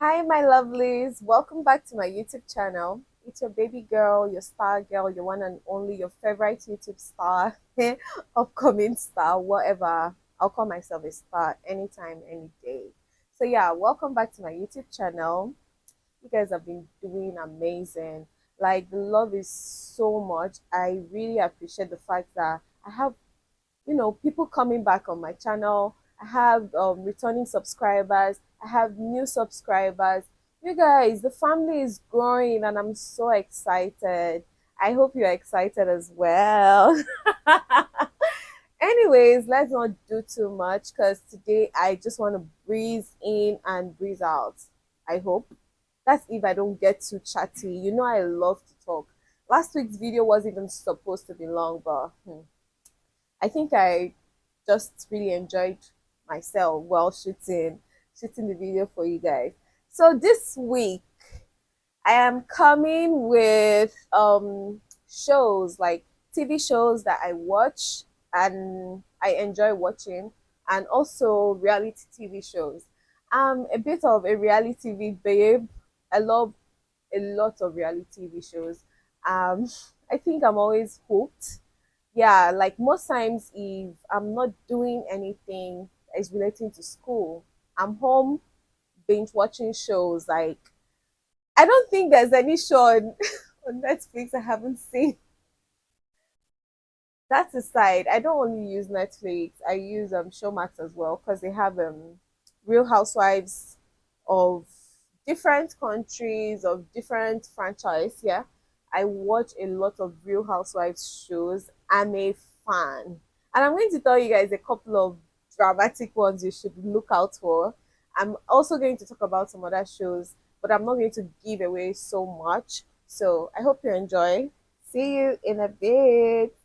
Hi, my lovelies. Welcome back to my YouTube channel. It's your baby girl, your star girl, your one and only, your favorite YouTube star, upcoming star, whatever. I'll call myself a star anytime, any day. So, yeah, welcome back to my YouTube channel. You guys have been doing amazing. Like, the love is so much. I really appreciate the fact that I have people coming back on my channel. I have returning subscribers. I have new subscribers. You guys, the family is growing and I'm so excited. I hope you're excited as well. Anyways, let's not do too much because today I just want to breeze in and breeze out. I hope. That's if I don't get too chatty. You know, I love to talk. Last week's video wasn't even supposed to be long, but I think I just really enjoyed myself while shooting the video for you guys. So this week I am coming with shows like TV shows that I watch and I enjoy watching, and also reality TV shows. I'm a bit of a reality TV babe. I love a lot of reality TV shows. Um I think I'm always hooked. Yeah, like most times if I'm not doing anything that is relating to school, I'm home binge watching shows. Like I don't think there's any show on, on Netflix I haven't seen. That aside, I don't only use Netflix. I use Showmax as well because they have Real Housewives of different countries, of different franchise. Yeah, I watch a lot of Real Housewives shows. I'm a fan, and I'm going to tell you guys a couple of dramatic ones you should look out for. I'm also going to talk about some other shows, but I'm not going to give away so much. So I hope you enjoy. See you in a bit.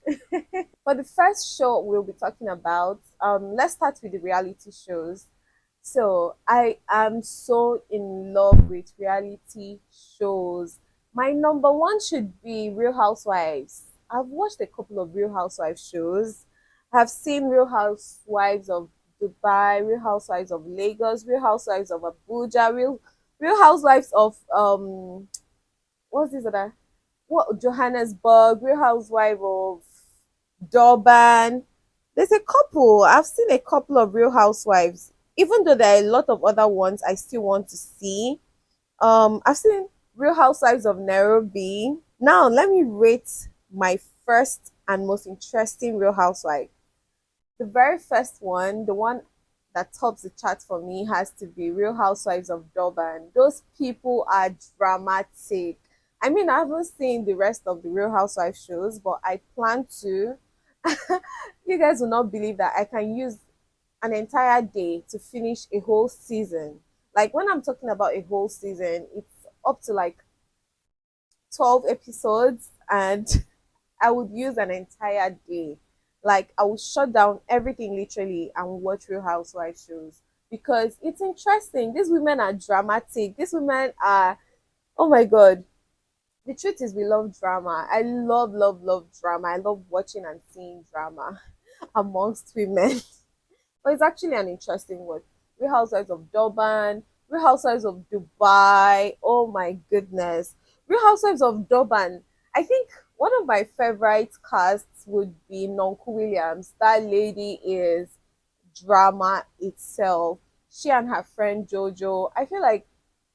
For the first show we'll be talking about, let's start with the reality shows. So I am so in love with reality shows. My number one should be Real Housewives. I've watched a couple of Real Housewives shows. I've seen Real Housewives of Dubai, Real Housewives of Lagos, Real Housewives of Abuja, Real Housewives of what's this other? What Johannesburg, Real Housewife of Durban. There's a couple. I've seen a couple of Real Housewives. Even though there are a lot of other ones I still want to see. I've seen Real Housewives of Nairobi. Now let me rate my first and most interesting Real Housewife. The very first one, the one that tops the chart for me, has to be Real Housewives of Durban. Those people are dramatic. I mean, I haven't seen the rest of the Real Housewives shows, but I plan to. You guys will not believe that I can use an entire day to finish a whole season. Like when I'm talking about a whole season, it's up to like 12 episodes, and I would use an entire day. Like I would shut down everything literally and watch Real Housewives shows because it's interesting. These women are dramatic. These women are, oh my god. The truth is we love drama. I love drama. I love watching and seeing drama amongst women. But it's actually an interesting one. Real Housewives of Durban, Real Housewives of Dubai. Oh my goodness. Real Housewives of Durban. I think one of my favorite casts would be Nonku Williams. That lady is drama itself. She and her friend Jojo. I feel like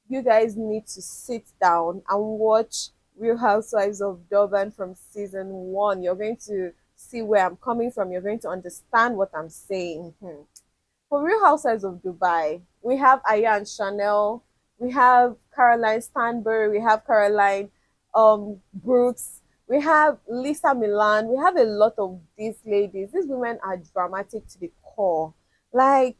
you guys need to sit down and watch Real Housewives of Durban from season one. You're going to see where I'm coming from. You're going to understand what I'm saying. For Real Housewives of Dubai, we have Aya and Chanel, we have Caroline Stanbury, we have Caroline Brooks, we have Lisa Milan, we have a lot of these ladies. These women are dramatic to the core. Like,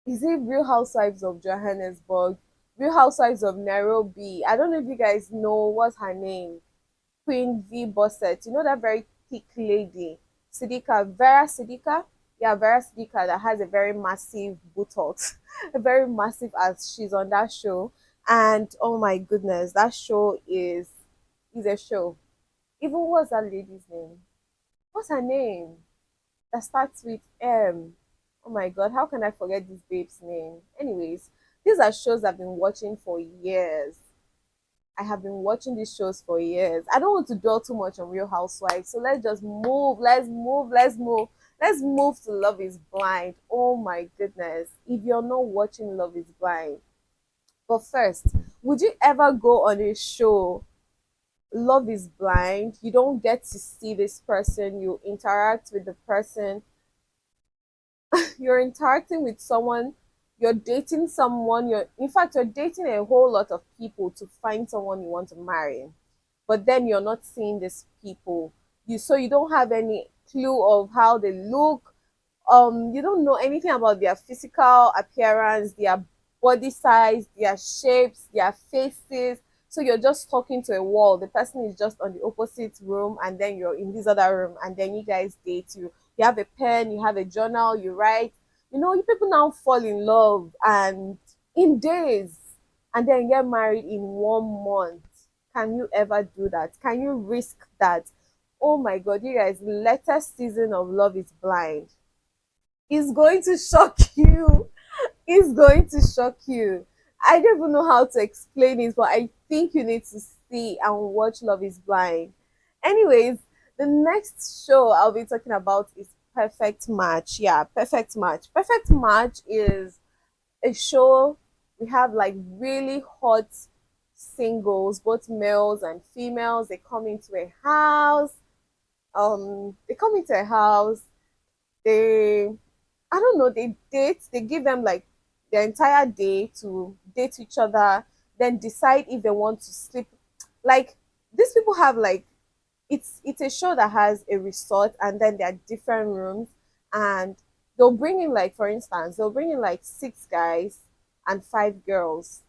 is it Real Housewives of Johannesburg? Real Housewives of Nairobi? I don't know if you guys know what's her name. Queen V Bossett. You know that very thick lady, Sidika, Vera Sidika. Yeah, Vera Sidika that has a very massive buttocks, a very massive as she's on that show. And oh my goodness, that show is a show. Even what's that lady's name? What's her name? That starts with M. Oh my god, how can I forget this babe's name? Anyways, These are shows I've been watching for years. I have been watching these shows for years. I don't want to dwell too much on Real Housewives, so let's just move. Let's move. Let's move. Let's move to Love Is Blind. Oh my goodness! If you're not watching Love Is Blind, but first, would you ever go on a show Love Is Blind? You don't get to see this person. You interact with the person. You're interacting with someone. You're dating someone. You're in fact you're dating a whole lot of people to find someone you want to marry, but then you're not seeing these people. You don't have any clue of how they look. You don't know anything about their physical appearance, their body size, their shapes, their faces. So you're just talking to a wall. The person is just on the opposite room, and then you're in this other room, and then you guys date. You have a pen, you have a journal, you write. You people now fall in love and in days, and then get married in 1 month. Can you ever do that? Can you risk that? Oh my god, you guys, the latest season of Love Is Blind is going to shock you. It's going to shock you. I don't even know how to explain it, but I think you need to see and watch Love Is Blind. Anyways, the next show I'll be talking about is Perfect Match. Yeah, Perfect Match. Perfect Match is a show. We have like really hot singles, both males and females. They come into a house. They come into a house. They I don't know, they date, they give them like their entire day to date each other, then decide if they want to sleep. Like these people have like it's a show that has a resort, and then there are different rooms, and they'll bring in like for instance, they'll bring in like 6 guys and 5 girls.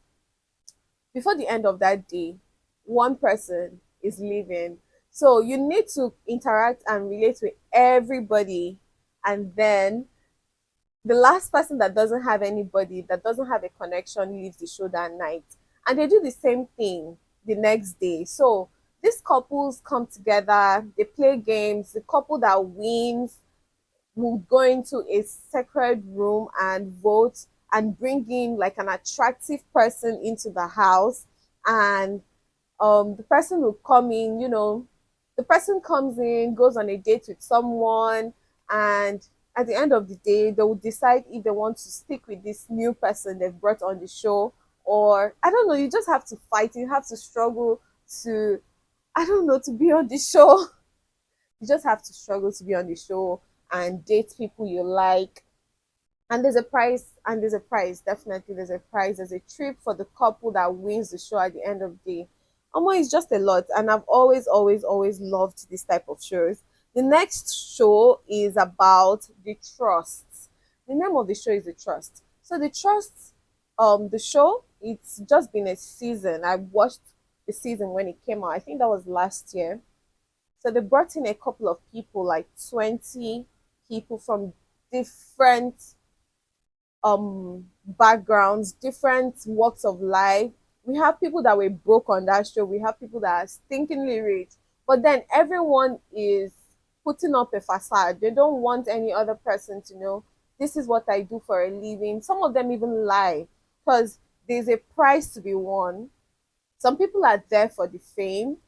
Before the end of that day, one person is leaving. So you need to interact and relate with everybody, and then the last person that doesn't have anybody, that doesn't have a connection, leaves the show that night. And they do the same thing the next day. So these couples come together, they play games. The couple that wins will go into a sacred room and vote and bring in like an attractive person into the house. And the person will come in, the person comes in, goes on a date with someone, and at the end of the day, they will decide if they want to stick with this new person they've brought on the show, or I don't know, you just have to fight, you have to struggle to, I don't know, to be on the show. You just have to struggle to be on the show and date people you like. And there's a prize, and there's a prize. Definitely, there's a prize. There's a trip for the couple that wins the show at the end of the day. It's just a lot, and I've always, always, always loved this type of shows. The next show is about the Trust. The name of the show is The Trust. So the Trust, the show, it's just been a season. I watched the season when it came out. I think that was last year. So they brought in a couple of people, like 20 people from different backgrounds, different walks of life. We have people that were broke on that show. We have people that are stinkingly rich. But then everyone is putting up a facade. They don't want any other person to know this is what I do for a living. Some of them even lie because there's a prize to be won. Some people are there for the fame,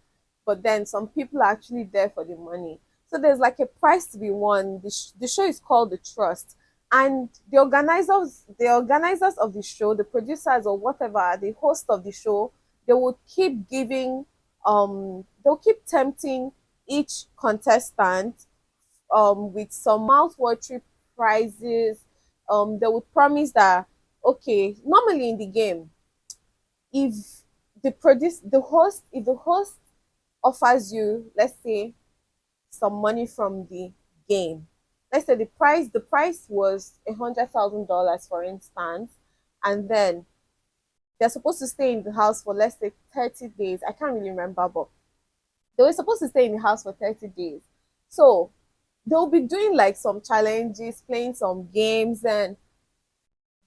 but then some people are actually there for the money. So there's like a prize to be won. The show is called The Trust, and the organizers of the show, the producers or whatever, the host of the show, they will keep giving, they'll keep tempting each contestant with some mouth-watering prizes. They would promise that, okay, normally in the game, if if the host offers you, let's say, some money from the game. Let's say the price was $100,000, for instance, and then they're supposed to stay in the house for, let's say, 30 days. I can't really remember, but they were supposed to stay in the house for 30 days. So they'll be doing like some challenges, playing some games, and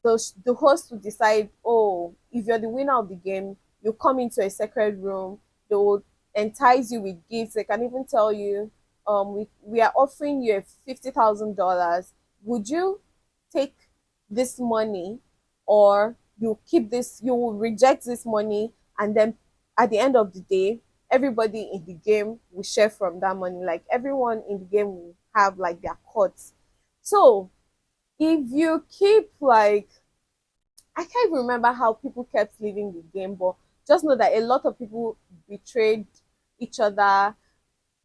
the host will decide, oh, if you're the winner of the game, you come into a sacred room. They will entice you with gifts. They can even tell you, we are offering you a $50,000. Would you take this money, or you keep this, you will reject this money, and then at the end of the day, everybody in the game will share from that money. Like everyone in the game will have like their cuts. So if you keep like, I can't even remember how people kept leaving the game, but just know that a lot of people betrayed each other.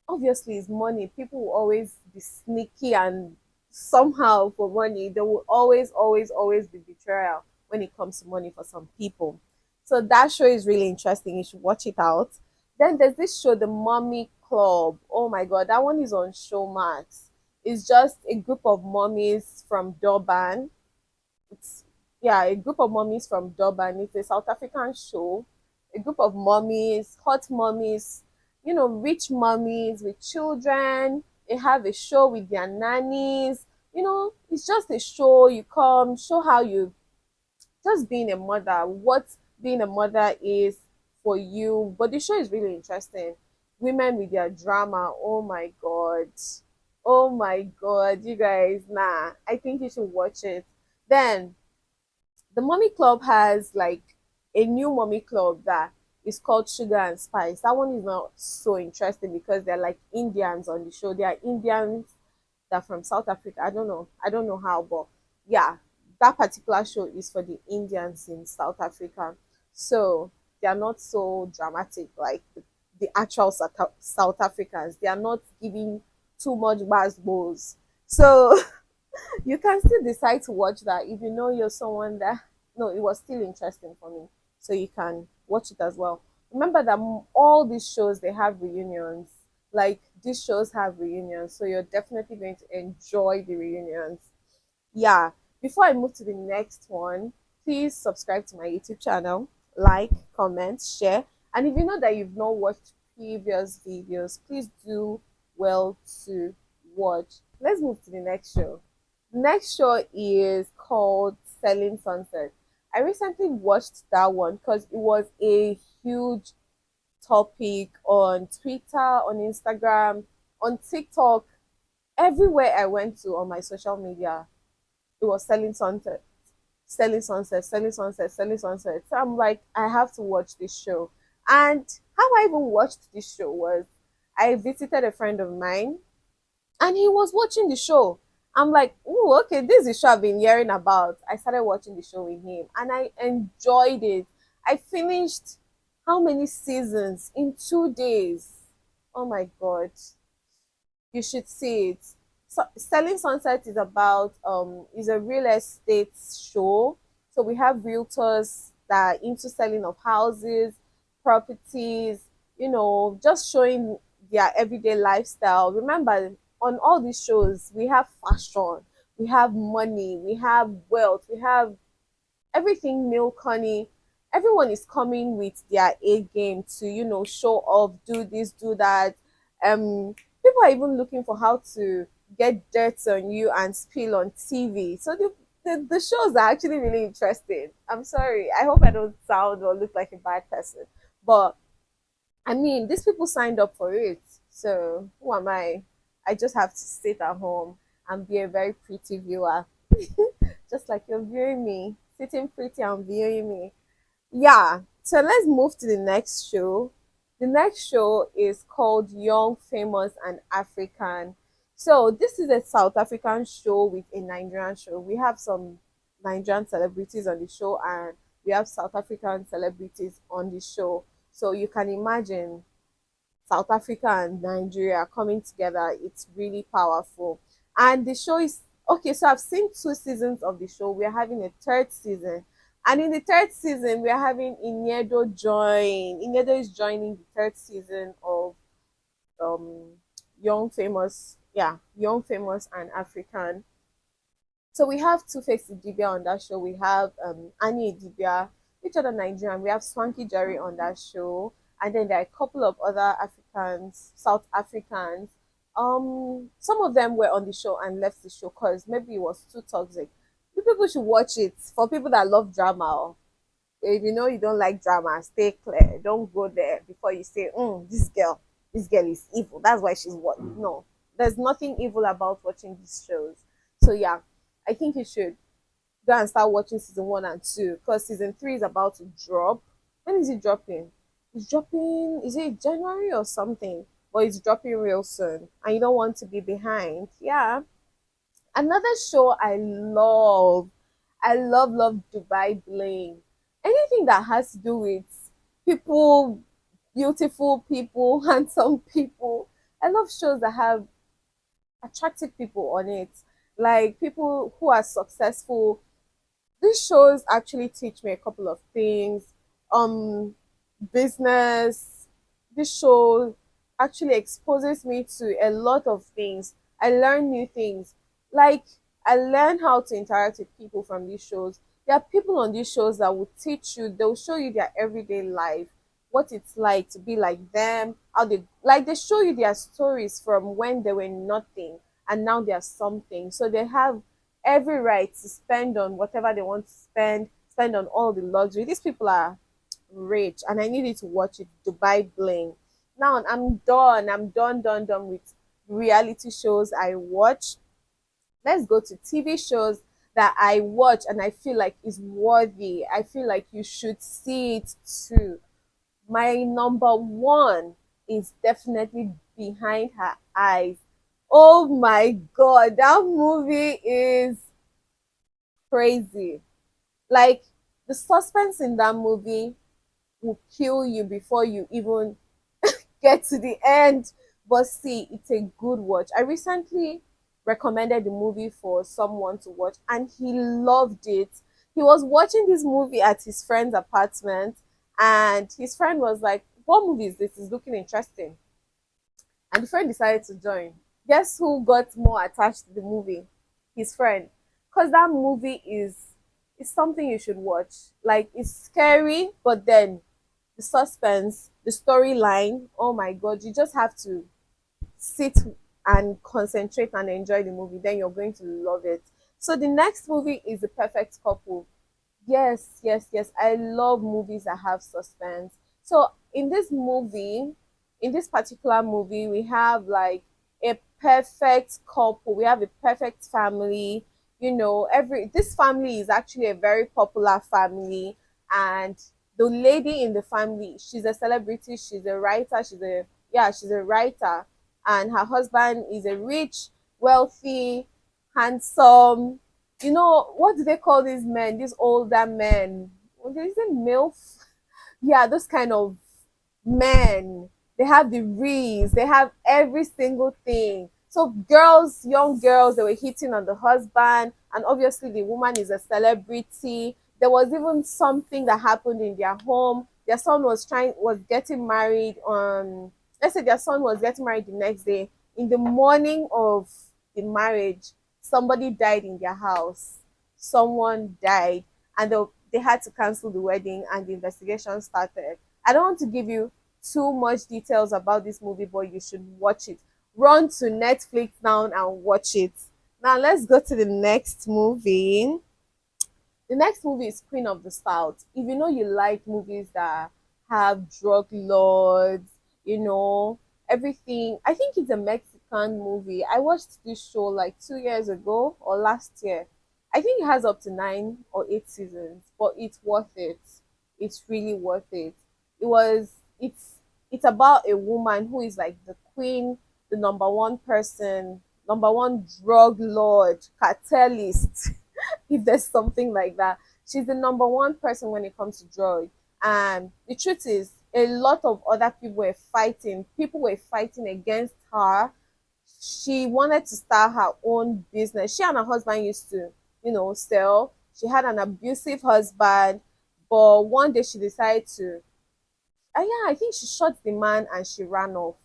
Obviously, it's money. People will always be sneaky, and somehow for money, there will always be betrayal when it comes to money for some people. So that show is really interesting. You should watch it out. Then there's this show, The Mommy Club. Oh my god, that one is on Showmax. It's just a group of mommies from Durban. It's, yeah, a group of mommies from Durban. It's a South African show. A group of mommies, hot mommies, rich mommies with children. They have a show with their nannies. It's just a show. You come, show how you just being a mother, what being a mother is for you. But the show is really interesting. Women with their drama. Oh my god. Oh my god, you guys, nah. I think you should watch it. Then the mommy club has like a new mommy club that is called Sugar and Spice. That one is not so interesting because they're like Indians on the show. They are Indians that are from South Africa. I don't know. I don't know how, but yeah, that particular show is for the Indians in South Africa. So they are not so dramatic like the actual South Africans. They are not giving too much balls. So you can still decide to watch that if you know you're someone that, no, it was still interesting for me, so you can watch it as well. Remember that all these shows, they have reunions. Like these shows have reunions, so you're definitely going to enjoy the reunions. Yeah, before I move to the next one, please subscribe to my YouTube channel, like, comment, share, and if you know that you've not watched previous videos, please do well to watch. Let's move to the next show. Next show is called Selling Sunset. I recently watched that one because it was a huge topic on Twitter, on Instagram, on TikTok. Everywhere I went to on my social media, it was Selling Sunset, Selling Sunset, Selling Sunset, Selling Sunset. So I'm like, I have to watch this show. And how I even watched this show was I visited a friend of mine and he was watching the show. I'm like, oh, okay, this is the show I've been hearing about. I started watching the show with him and I enjoyed it. I finished how many seasons in 2 days? Oh my god, you should see it. So, Selling Sunset is about is a real estate show. So we have realtors that are into selling of houses, properties, just showing their everyday lifestyle. Remember, on all these shows, we have fashion, we have money, we have wealth, we have everything milk, honey. Everyone is coming with their A game to, show off, do this, do that. People are even looking for how to get dirt on you and spill on TV. So the shows are actually really interesting. I'm sorry. I hope I don't sound or look like a bad person. But I mean, these people signed up for it. So who am I? I just have to sit at home and be a very pretty viewer, just like you're viewing me, sitting pretty and viewing me. Yeah, so let's move to the next show. The next show is called Young, Famous, and African. So this is a South African show with a Nigerian show. We have some Nigerian celebrities on the show, and we have South African celebrities on the show. So you can imagine South Africa and Nigeria coming together. It's really powerful. And the show is okay. So I've seen 2 seasons of the show. We're having a third season. And in the third season, we're having Iniedo join. Iniedo is joining the third season of um Young Famous, yeah, Young Famous and African. So we have Two Face Idibia on that show. We have Annie Idibia, which other Nigerian. We have Swanky Jerry on that show, and then there are a couple of other Africans, South Africans. Some of them were on the show and left the show because maybe it was too toxic. You people should watch it for people that love drama. Or if you know you don't like drama, stay clear. Don't go there before you say, this girl is evil. That's why she's what. No, there's nothing evil about watching these shows. So yeah, I think you should. go and start watching season one and two because season three is about to drop. When is it dropping? It's dropping, is it January or something? But it's dropping real soon and you don't want to be behind. Yeah. Another show I love Dubai Bling. Anything that has to do with people, beautiful people, handsome people. I love shows that have attractive people on it, like people who are successful. These shows actually teach me a couple of things. Um, business. This show actually exposes me to a lot of things. I learn new things. Like I learn how to interact with people from these shows. There are people on these shows that will teach you, they'll show you their everyday life, what it's like to be like them, how they show you their stories from when they were nothing and now they're something. So they have every right to spend on whatever they want to spend on all the luxury. These people are rich and I needed to watch it. Dubai Bling. Now I'm done. I'm done with reality shows I watch. Let's go to TV shows that I watch and I feel like is worthy. I feel like you should see it too. My number one is definitely Behind Her Eyes. Oh my god, that movie is crazy. Like the suspense in that movie will kill you before you even get to the end. But see, it's a good watch. I recently recommended the movie for someone to watch and he loved it. He was watching this movie at his friend's apartment and his friend was like, what movie is this? It's looking interesting. And the friend decided to join. Guess who got more attached to the movie? His friend. Because that movie is something you should watch. Like it's scary, but then the suspense, the storyline, oh my god, you just have to sit and concentrate and enjoy the movie. Then you're going to love it. So the next movie is The Perfect Couple. Yes, yes, yes. I love movies that have suspense. So in this particular movie, we have like a perfect couple. We have a perfect family. You know, every this family is actually a very popular family, and the lady in the family, she's a celebrity. She's a writer. She's a writer, and her husband is a rich, wealthy, handsome, you know, what do they call these men? These older men. Is it MILF? Yeah, those kind of men. They have the reeds, they have every single thing. So girls, young girls, they were hitting on the husband, and obviously the woman is a celebrity. There was even something that happened in their home. Their son was getting married on, let's say their son was getting married the next day. In the morning of the marriage, somebody died in their house. Someone died, and they had to cancel the wedding, and the investigation started. I don't want to give you too much details about this movie, but you should watch it. Run to Netflix now and watch it. Now let's go to the next movie. The next movie is Queen of the South. If you know you like movies that have drug lords, you know, everything. I think it's a Mexican movie. I watched this show like 2 years ago or last year. I think it has up to 9 or 8 seasons, but it's worth it. It's really worth it. It was it's about a woman who is like the queen, the number one person, number one drug lord, cartelist, if there's something like that. She's the number one person when it comes to drugs. And the truth is, a lot of other people were fighting. People were fighting against her. She wanted to start her own business. She and her husband used to, you know, sell. She had an abusive husband, but one day she decided to. Yeah, I think she shot the man and she ran off.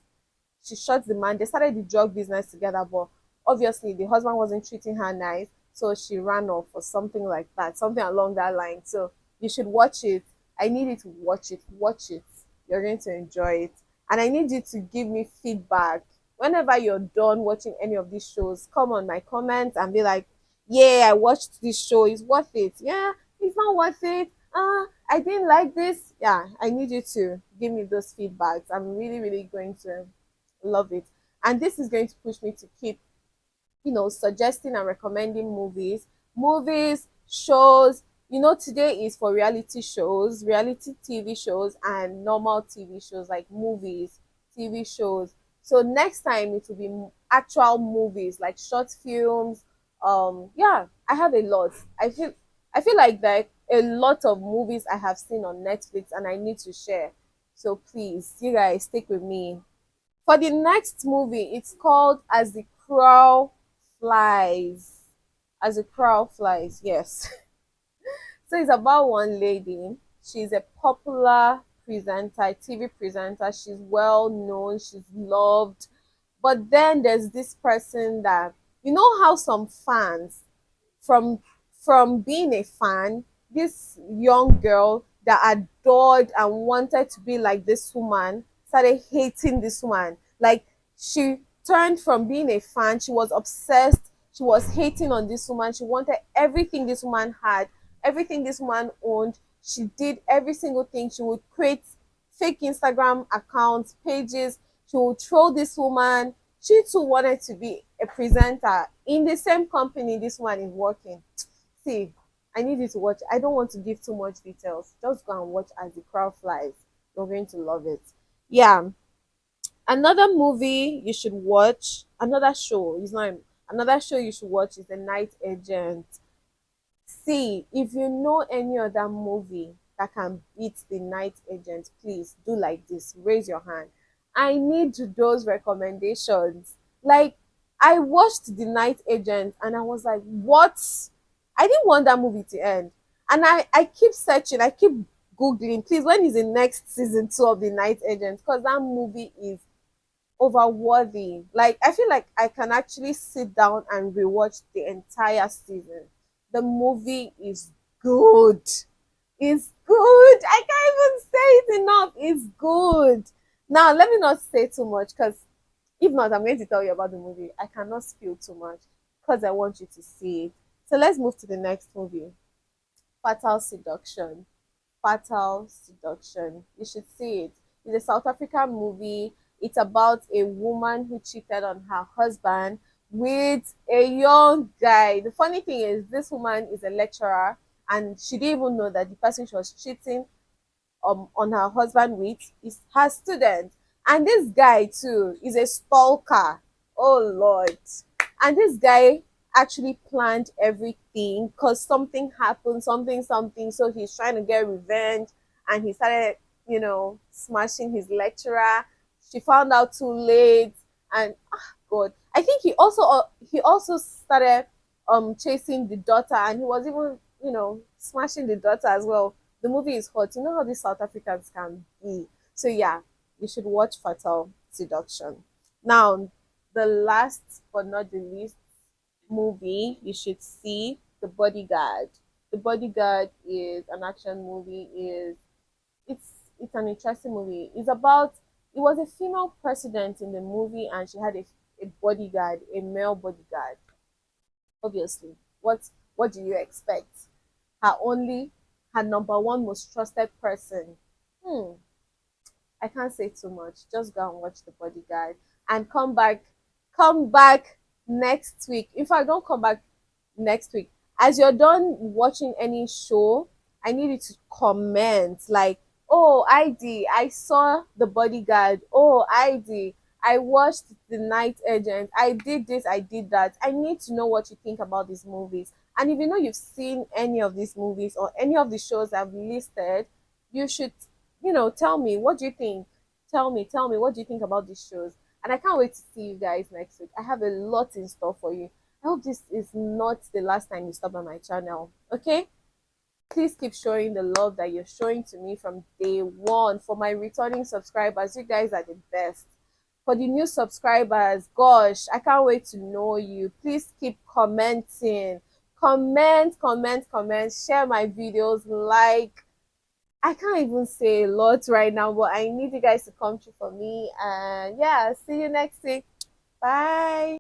She shot the man. They started the drug business together, but obviously the husband wasn't treating her nice, so she ran off or something like that, something along that line. So you should watch it. I need you to watch it. Watch it. You're going to enjoy it. And I need you to give me feedback. Whenever you're done watching any of these shows, come on my comments and be like, yeah, I watched this show. It's worth it. Yeah, it's not worth it. I didn't like this. Yeah, I need you to give me those feedbacks. I'm really, really going to love it. And this is going to push me to keep, you know, suggesting and recommending movies. Movies shows. You know, today is for reality shows, reality TV shows, and normal TV shows like movies, TV shows. So next time it will be actual movies like short films. Yeah, I have a lot. I feel like there are a lot of movies I have seen on Netflix and I need to share. So please, you guys stick with me. For the next movie, it's called As the Crow Flies. As the Crow Flies, yes. So it's about one lady. She's a popular presenter, TV presenter. She's well known, she's loved. But then there's this person that, you know how some fans from being a fan, this young girl that adored and wanted to be like this woman started hating this woman. Like, she turned from being a fan, she was obsessed, she was hating on this woman, she wanted everything this woman had, everything this woman owned. She did every single thing. She would create fake Instagram accounts, pages. She would troll this woman. She too wanted to be a presenter in the same company this one is working. See, I need you to watch. I don't want to give too much details. Just go and watch As the Crow Flies. You're going to love it. Yeah. Another movie you should watch, another show, is not another show you should watch is The Night Agent. See, if you know any other movie that can beat The Night Agent, please do like this. Raise your hand. I need those recommendations. Like, I watched The Night Agent and I was like, what? I didn't want that movie to end. And I keep searching, I keep Googling, please, when is the next season 2 of The Night Agent? Because that movie is overworthy. Like, I feel like I can actually sit down and rewatch the entire season. The movie is good. It's good. I can't even say it enough. It's good. Now, let me not say too much because if not, I'm going to tell you about the movie. I cannot spill too much because I want you to see it. So let's move to the next movie. Fatal Seduction. Fatal Seduction. You should see it. It's a South African movie. It's about a woman who cheated on her husband with a young guy. The funny thing is, this woman is a lecturer and she didn't even know that the person she was cheating on her husband with is her student. And this guy too is a stalker. Oh Lord. And this guy actually planned everything because something happened, something. So he's trying to get revenge and he started, smashing his lecturer. She found out too late and God. I think he also started chasing the daughter and he was even, smashing the daughter as well. The movie is hot. You know how these South Africans can be. So yeah, you should watch Fatal Seduction. Now, the last but not the least movie you should see, The Bodyguard. The Bodyguard is an action movie. It's it's an interesting movie. It's about, it was a female president in the movie and she had a bodyguard, a male bodyguard. Obviously, what do you expect? Her only, her number one most trusted person. Hmm, I can't say too much. Just go and watch The Bodyguard and come back next week. If I don't come back next week, as you're done watching any show, I need you to comment like, oh, I saw The Bodyguard. Oh, I watched The Night Agent. I did this, I did that. I need to know what you think about these movies. And if you know you've seen any of these movies or any of the shows I've listed, you should, tell me, what do you think? Tell me, what do you think about these shows? And I can't wait to see you guys next week. I have a lot in store for you. I hope this is not the last time you stop by my channel. Okay? Please keep showing the love that you're showing to me from day one. For my returning subscribers, you guys are the best. For the new subscribers, gosh, I can't wait to know you. Please keep commenting. Comment. Share my videos, like. I can't even say a lot right now, but I need you guys to come through for me. And yeah, see you next week. Bye.